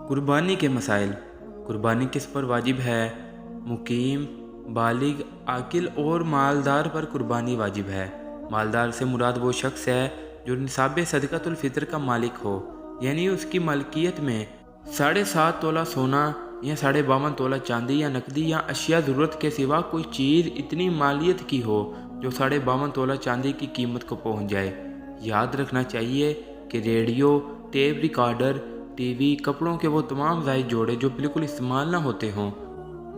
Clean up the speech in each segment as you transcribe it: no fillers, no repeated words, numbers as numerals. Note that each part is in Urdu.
قربانی کے مسائل۔ قربانی کس پر واجب ہے؟ مقیم، بالغ، عاقل اور مالدار پر قربانی واجب ہے۔ مالدار سے مراد وہ شخص ہے جو نصاب صدقۃ الفطر کا مالک ہو، یعنی اس کی ملکیت میں 7.5 تولہ سونا یا 52.5 تولہ چاندی یا نقدی یا اشیاء ضرورت کے سوا کوئی چیز اتنی مالیت کی ہو جو 52.5 تولہ چاندی کی قیمت کو پہنچ جائے۔ یاد رکھنا چاہیے کہ radio, tape recorder, TV, کپڑوں کے وہ تمام زائد جوڑے جو بالکل استعمال نہ ہوتے ہوں،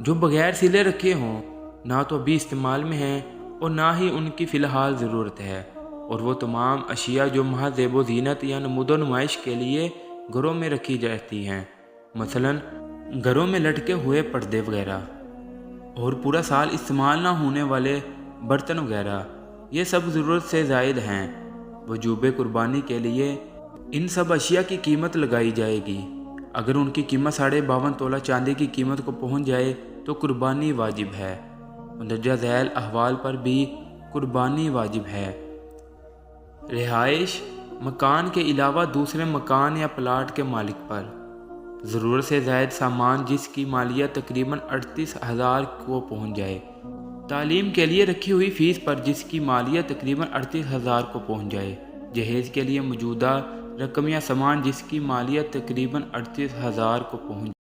جو بغیر سلے رکھے ہوں، نہ تو ابھی استعمال میں ہیں اور نہ ہی ان کی فی الحال ضرورت ہے، اور وہ تمام اشیاء جو محض زیب و زینت یا نمود و نمائش کے لیے گھروں میں رکھی جاتی ہیں، مثلا گھروں میں لٹکے ہوئے پردے وغیرہ، اور پورا سال استعمال نہ ہونے والے برتن وغیرہ، یہ سب ضرورت سے زائد ہیں۔ وجوب قربانی کے لیے ان سب اشیاء کی قیمت لگائی جائے گی۔ اگر ان کی قیمت 52.5 تولہ چاندی کی قیمت کو پہنچ جائے تو قربانی واجب ہے۔ مندرجہ ذیل احوال پر بھی قربانی واجب ہے۔ رہائش مکان کے علاوہ دوسرے مکان یا پلاٹ کے مالک پر، ضرورت سے زائد سامان جس کی مالیت تقریباً 38,000 کو پہنچ جائے، تعلیم کے لیے رکھی ہوئی فیس پر جس کی مالیت تقریباً 38,000 کو پہنچ جائے، جہیز کے لیے موجودہ رقم یا سامان جس کی مالیت تقریباً 38,000 کو پہنچ